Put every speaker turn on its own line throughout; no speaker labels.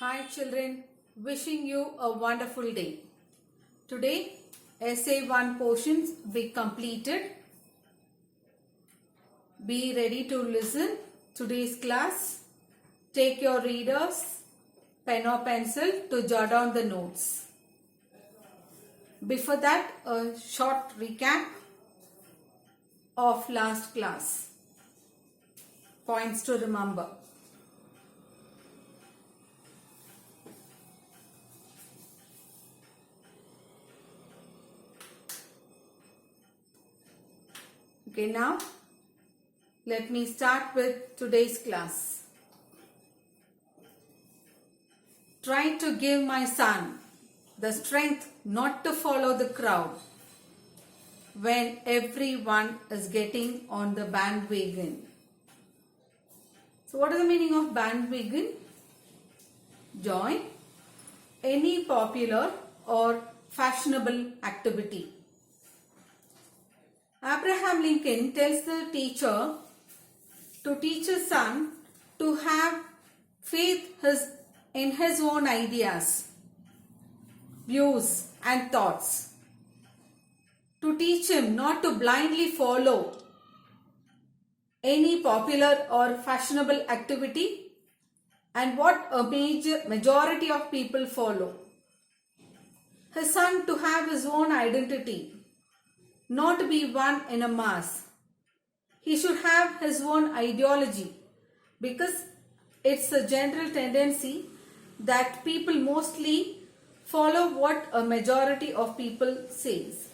Hi children, wishing you a wonderful day. Today, Essay 1 portions we completed. Be ready to listen today's class. Take your readers, pen or pencil to jot down the notes. Before that, a short recap of last class. Points to remember. Okay, now let me start with today's class. Try to give my son the strength not to follow the crowd when everyone is getting on the bandwagon. So what is the meaning of bandwagon? Join any popular or fashionable activity. Abraham Lincoln tells the teacher to teach his son to have faith in his own ideas, views and thoughts. To teach him not to blindly follow any popular or fashionable activity and what a majority of people follow. His son to have his own identity, not to be one in a mass. He should have his own ideology because it's a general tendency that people mostly follow what a majority of people says,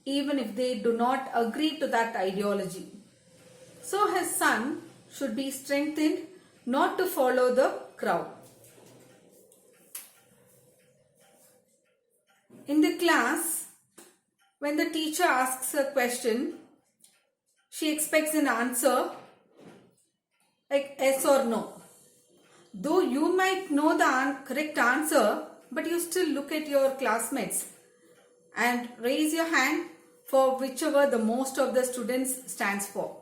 even if they do not agree to that ideology. So his son should be strengthened not to follow the crowd. In the class, when the teacher asks a question, she expects an answer like yes or no. Though you might know the correct answer, but you still look at your classmates and raise your hand for whichever the most of the students stands for.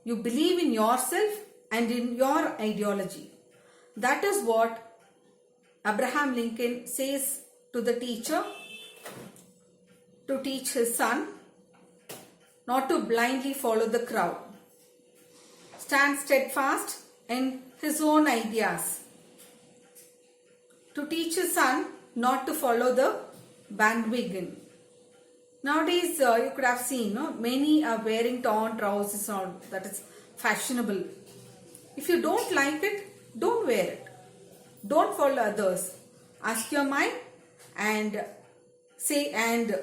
You believe in yourself and in your ideology. That is what Abraham Lincoln says to the teacher to teach his son not to blindly follow the crowd. Stand steadfast in his own ideas. To teach his son not to follow the bandwagon. Nowadays, you could have seen, many are wearing torn trousers, or that is fashionable. If you don't like it, don't wear it. Don't follow others. Ask your mind and say and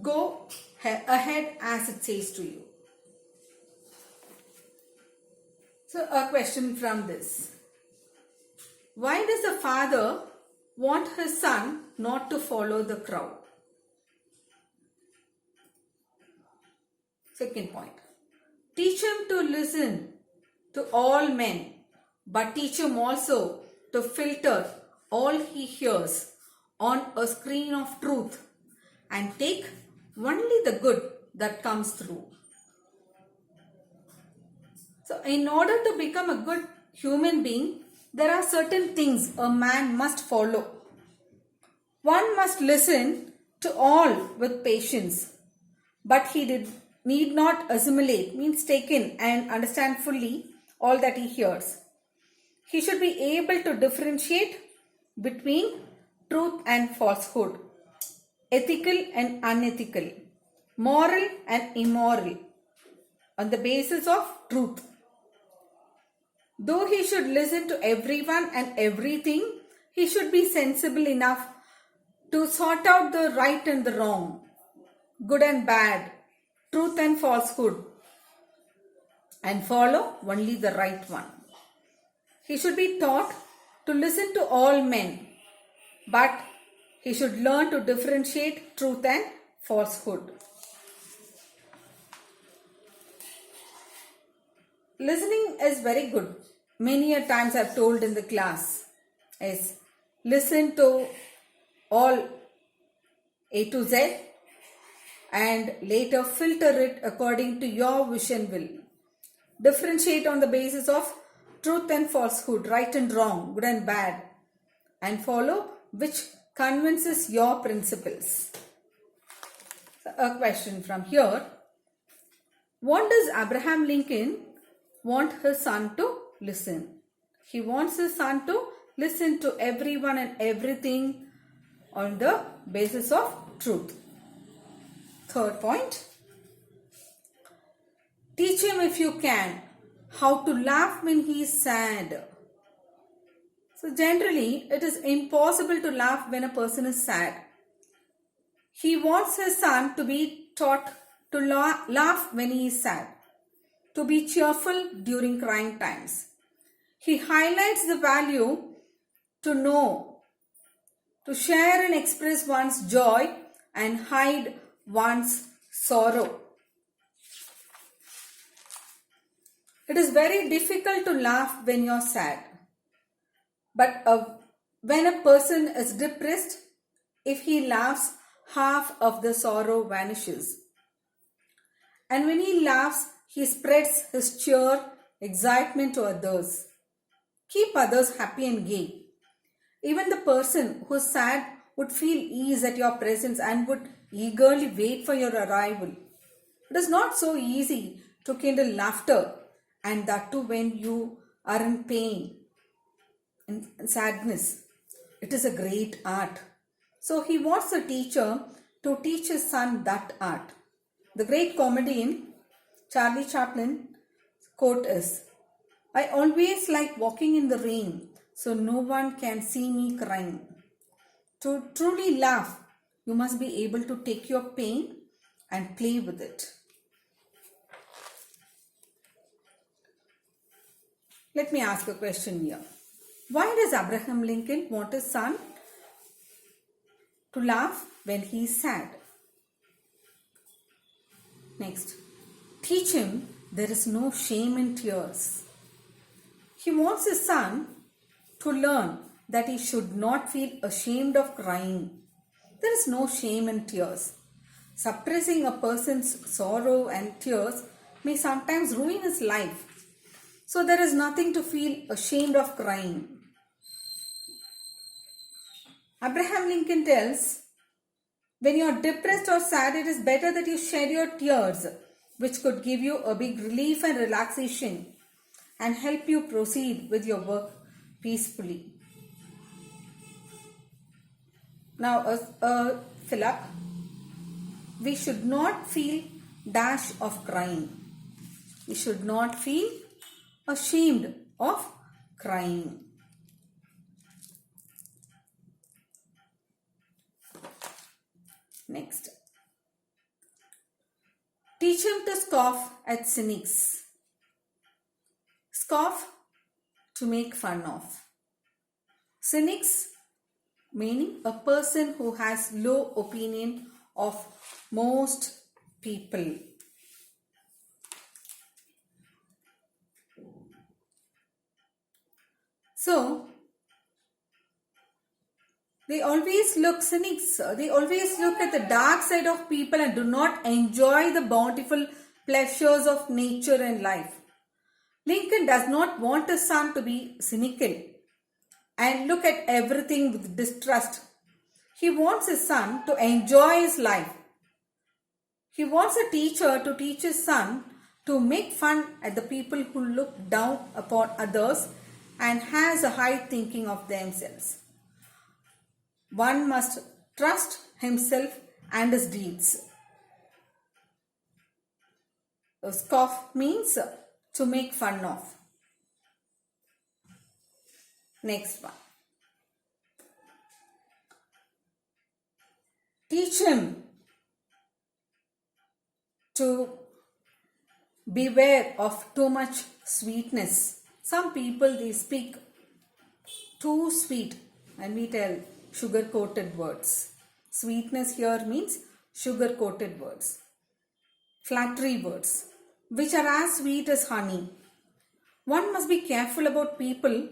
go ahead as it says to you. So a question from this. Why does a father want his son not to follow the crowd? Second point. Teach him to listen to all men, but teach him also to filter all he hears on a screen of truth and take only the good that comes through. So in order to become a good human being, there are certain things a man must follow. One must listen to all with patience, but he need not assimilate, means take in and understand fully all that he hears. He should be able to differentiate between truth and falsehood, ethical and unethical, moral and immoral, on the basis of truth. Though he should listen to everyone and everything, he should be sensible enough to sort out the right and the wrong, good and bad, truth and falsehood, and follow only the right one. He should be taught to listen to all men, but he should learn to differentiate truth and falsehood. Listening is very good. Many a times I have told in the class is listen to all A to Z and later filter it according to your wish and will. Differentiate on the basis of truth and falsehood, right and wrong, good and bad, and follow which convinces your principles. So a question from here. What does Abraham Lincoln want his son to listen? He wants his son to listen to everyone and everything on the basis of truth. Third point. Teach him if you can how to laugh when he is sad. So generally it is impossible to laugh when a person is sad. He wants his son to be taught to laugh when he is sad, to be cheerful during crying times. He highlights the value to know, to share and express one's joy and hide one's sorrow. It is very difficult to laugh when you're sad. But when a person is depressed, if he laughs, half of the sorrow vanishes. And when he laughs, he spreads his cheer, excitement to others. Keep others happy and gay. Even the person who is sad would feel ease at your presence and would eagerly wait for your arrival. It is not so easy to kindle laughter, and that too when you are in pain and sadness. It is a great art. So he wants the teacher to teach his son that art. The great comedian Charlie Chaplin's quote is, "I always like walking in the rain so no one can see me crying." To truly laugh, you must be able to take your pain and play with it. Let me ask a question here. Why does Abraham Lincoln want his son to laugh when he is sad? Next, teach him there is no shame in tears. He wants his son to learn that he should not feel ashamed of crying. There is no shame in tears. Suppressing a person's sorrow and tears may sometimes ruin his life. So there is nothing to feel ashamed of crying. Abraham Lincoln tells, when you are depressed or sad, it is better that you shed your tears, which could give you a big relief and relaxation and help you proceed with your work peacefully. Now, a fill-up. We should not feel dash of crying. We should not feel ashamed of crying. Next. Teach him to scoff at cynics. Scoff, to make fun of. Cynics, meaning a person who has low opinion of most people. So, they always look cynics. They always look at the dark side of people and do not enjoy the bountiful pleasures of nature and life. Lincoln does not want his son to be cynical and look at everything with distrust. He wants his son to enjoy his life. He wants a teacher to teach his son to make fun at the people who look down upon others and has a high thinking of themselves. One must trust himself and his deeds. So scoff means to make fun of. Next one. Teach him to beware of too much sweetness. Some people, they speak too sweet, and we tell sugar-coated words. Sweetness here means sugar-coated words. Flattery words, which are as sweet as honey. One must be careful about people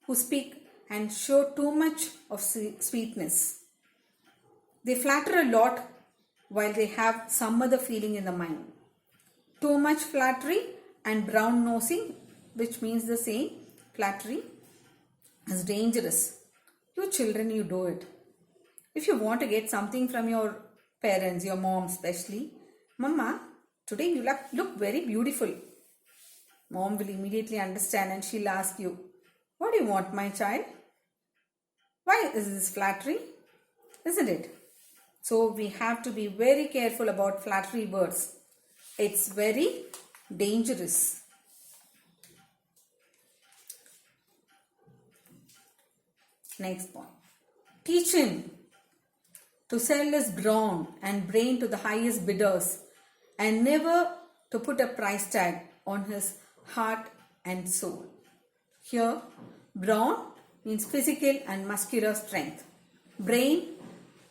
who speak and show too much of sweetness. They flatter a lot while they have some other feeling in the mind. Too much flattery and brown nosing, which means the same, flattery is dangerous. You children, you do it. If you want to get something from your parents, your mom especially, Mama, today you look very beautiful. Mom will immediately understand and she'll ask you, what do you want, my child? Why is this flattery? Isn't it? So we have to be very careful about flattery words. It's very dangerous. Next point. Teach him to sell his brawn and brain to the highest bidders and never to put a price tag on his heart and soul. Here, brawn means physical and muscular strength. Brain,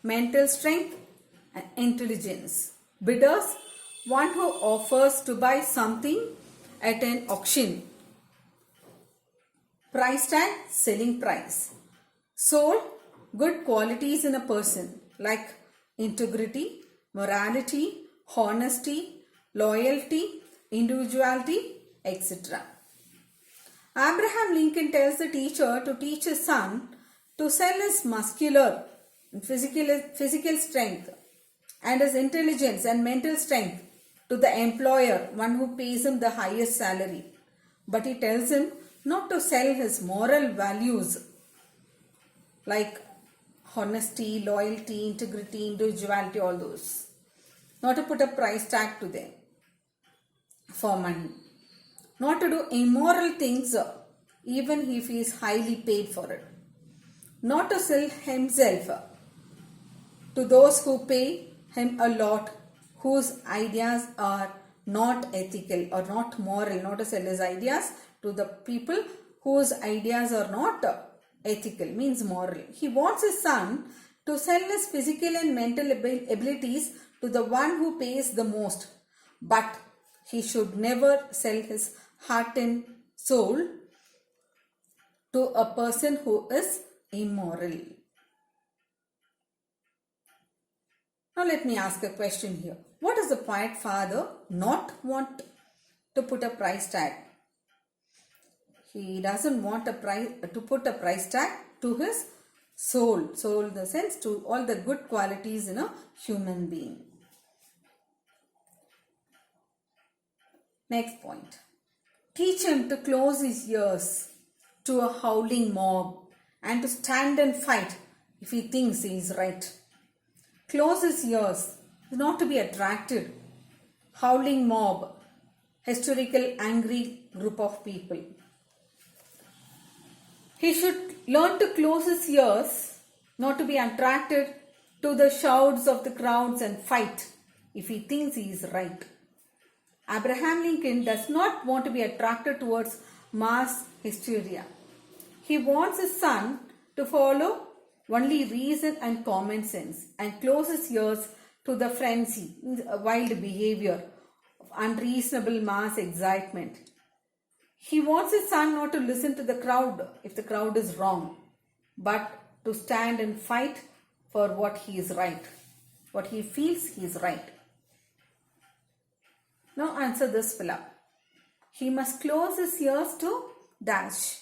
mental strength and intelligence. Bidders, one who offers to buy something at an auction. Price tag, selling price. Soul, good qualities in a person like integrity, morality, honesty, loyalty, individuality, etc. Abraham Lincoln tells the teacher to teach his son to sell his muscular and physical strength and his intelligence and mental strength to the employer, one who pays him the highest salary. But he tells him not to sell his moral values like honesty, loyalty, integrity, individuality, all those. Not to put a price tag to them for money. Not to do immoral things even if he is highly paid for it. Not to sell himself to those who pay him a lot, whose ideas are not ethical or not moral. Not to sell his ideas to the people whose ideas are not ethical, means moral. He wants his son to sell his physical and mental abilities to the one who pays the most. But he should never sell his heart and soul to a person who is immoral. Now let me ask a question here. What does the poet father not want to put a price tag? He doesn't want to put a price tag to his soul. Soul in the sense to all the good qualities in a human being. Next point. Teach him to close his ears to a howling mob and to stand and fight if he thinks he is right. Close his ears, not to be attracted. Howling mob, hysterical, angry group of people. He should learn to close his ears, not to be attracted to the shouts of the crowds and fight if he thinks he is right. Abraham Lincoln does not want to be attracted towards mass hysteria. He wants his son to follow only reason and common sense and close his ears to the frenzy, wild behavior, unreasonable mass excitement. He wants his son not to listen to the crowd if the crowd is wrong, but to stand and fight for what he is right, what he feels he is right. Now answer this fella. He must close his ears to dash.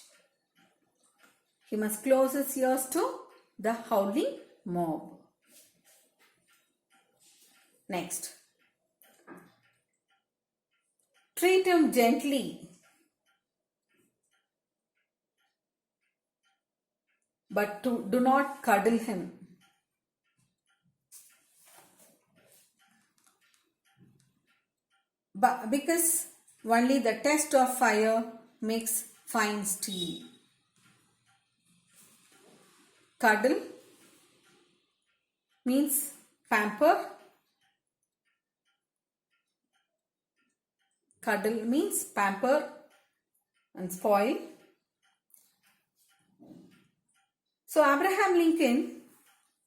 He must close his ears to the howling mob. Next. Treat him gently, but do not cuddle him. But because only the test of fire makes fine steel. Cuddle means pamper. Cuddle means pamper and spoil. So Abraham Lincoln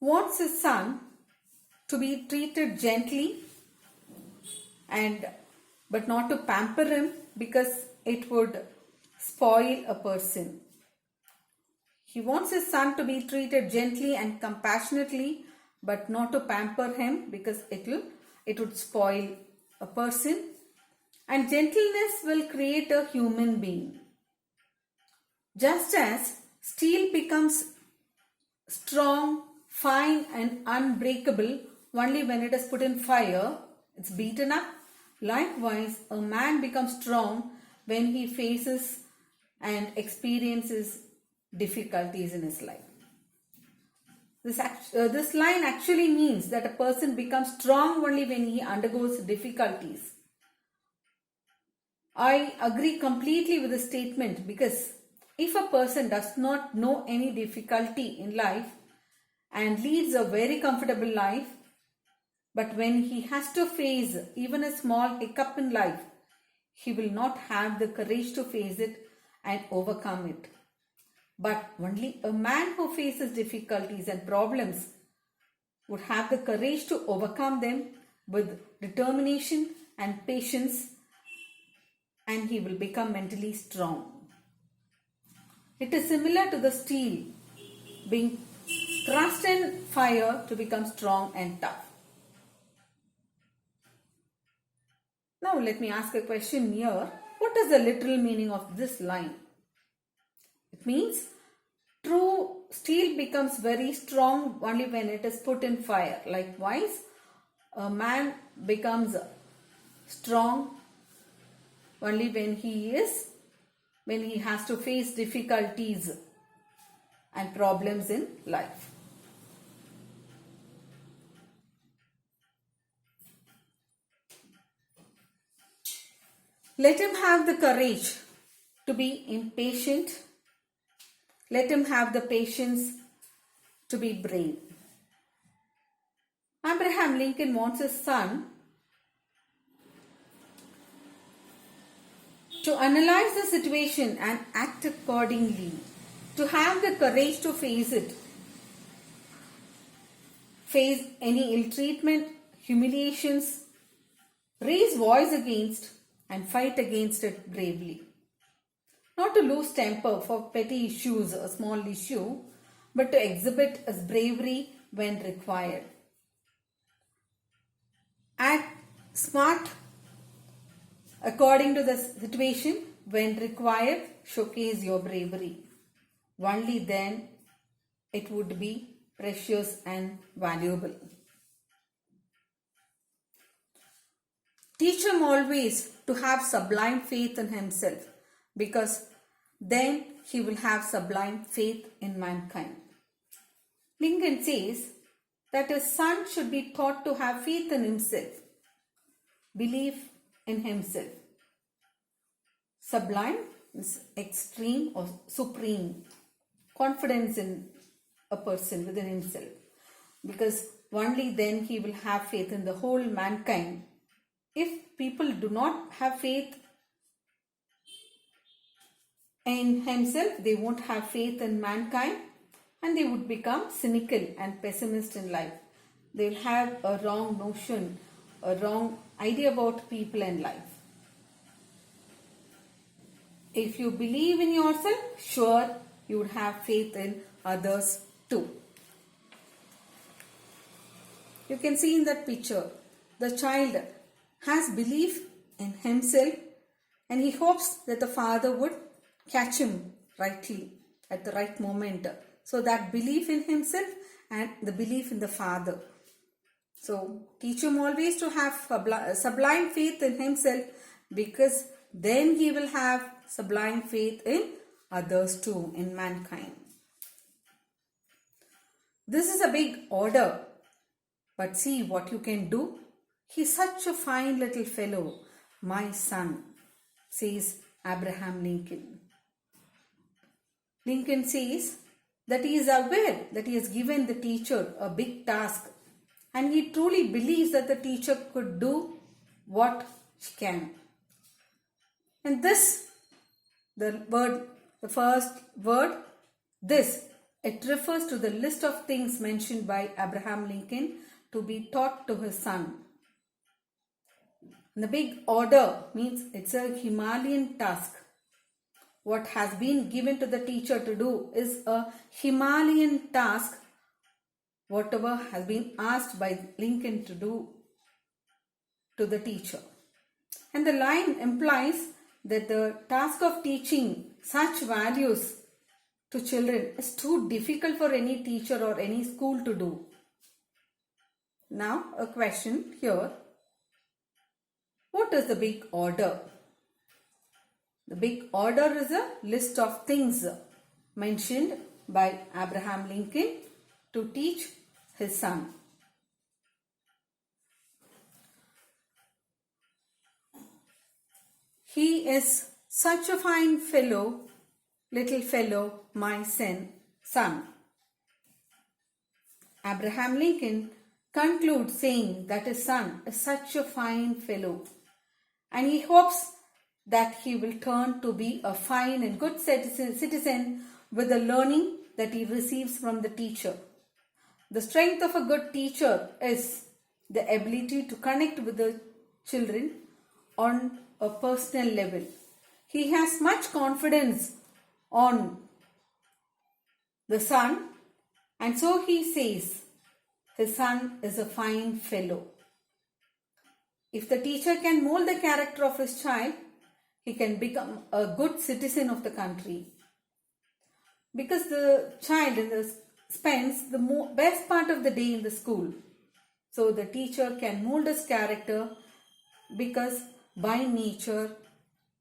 wants his son to be treated gently but not to pamper him because it would spoil a person. He wants his son to be treated gently and compassionately but not to pamper him because it would spoil a person. And gentleness will create a human being. Just as steel becomes strong, fine and unbreakable only when it is put in fire, it's beaten up. Likewise, a man becomes strong when he faces and experiences difficulties in his life. This line actually means that a person becomes strong only when he undergoes difficulties. I agree completely with the statement, because if a person does not know any difficulty in life and leads a very comfortable life, but when he has to face even a small hiccup in life, he will not have the courage to face it and overcome it. But only a man who faces difficulties and problems would have the courage to overcome them with determination and patience, and he will become mentally strong. It is similar to the steel being thrust in fire to become strong and tough. Now let me ask a question here. What is the literal meaning of this line? It means true steel becomes very strong only when it is put in fire. Likewise, a man becomes strong only when he has to face difficulties and problems in life. Let him have the courage to be impatient. Let him have the patience to be brave. Abraham Lincoln wants his son to analyze the situation and act accordingly, to have the courage to face it, face any ill treatment, humiliations, raise voice against and fight against it bravely. Not to lose temper for petty issues, a small issue, but to exhibit as bravery when required. Act smart according to the situation. When required, showcase your bravery. Only then it would be precious and valuable. Teach him always to have sublime faith in himself, because then he will have sublime faith in mankind. Lincoln says that his son should be taught to have faith in himself, belief in himself. Sublime is extreme or supreme, confidence in a person within himself, because only then he will have faith in the whole mankind. If people do not have faith in himself, they won't have faith in mankind, and they would become cynical and pessimist in life. They will have a wrong notion, a wrong idea about people and life. If you believe in yourself, sure, you would have faith in others too. You can see in that picture, the child has belief in himself and he hopes that the father would catch him rightly at the right moment. So that belief in himself and the belief in the father. So teach him always to have sublime faith in himself, because then he will have sublime faith in others too, in mankind. This is a big order, but see what you can do. He's such a fine little fellow, my son, says Abraham Lincoln. Lincoln says that he is aware that he has given the teacher a big task, and he truly believes that the teacher could do what she can. And this, the first word, this, it refers to the list of things mentioned by Abraham Lincoln to be taught to his son. And the big order means it's a Himalayan task. What has been given to the teacher to do is a Himalayan task, whatever has been asked by Lincoln to do to the teacher. And the line implies that the task of teaching such values to children is too difficult for any teacher or any school to do. Now a question here. What is the big order? The big order is a list of things mentioned by Abraham Lincoln to teach his son. He is such a fine fellow, little fellow, my son. Abraham Lincoln concludes saying that his son is such a fine fellow, and he hopes that he will turn to be a fine and good citizen with the learning that he receives from the teacher. The strength of a good teacher is the ability to connect with the children on a personal level. He has much confidence on the son, and so he says his son is a fine fellow. If the teacher can mold the character of his child, he can become a good citizen of the country. Because the child spends the best part of the day in the school. So the teacher can mold his character because by nature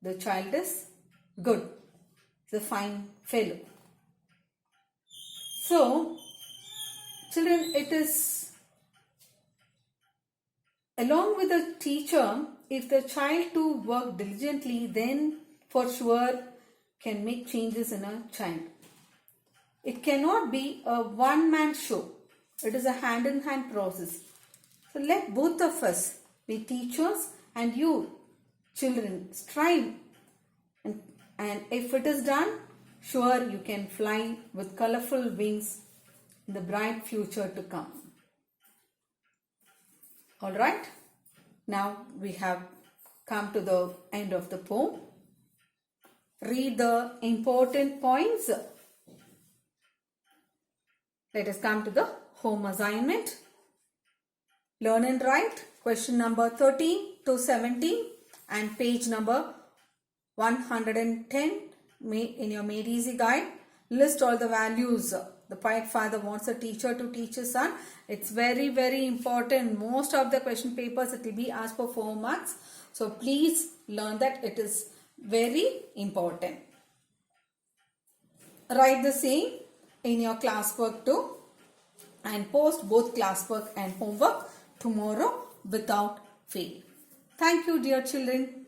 the child is good. He's a fine fellow. So, children, it is along with the teacher, if the child too work diligently, then for sure can make changes in a child. It cannot be a one-man show. It is a hand-in-hand process. So let both of us, be teachers and you, children, strive. And if it is done, sure you can fly with colorful wings in the bright future to come. Alright, now we have come to the end of the poem. Read the important points. Let us come to the home assignment. Learn and write question number 13 to 17 and page number 110 in your Made Easy guide. List all the values. The poet father wants a teacher to teach his son. It's very, very important. Most of the question papers, it will be asked for 4 marks. So please learn that it is very important. Write the same in your classwork too and post both classwork and homework tomorrow without fail. Thank you, dear children.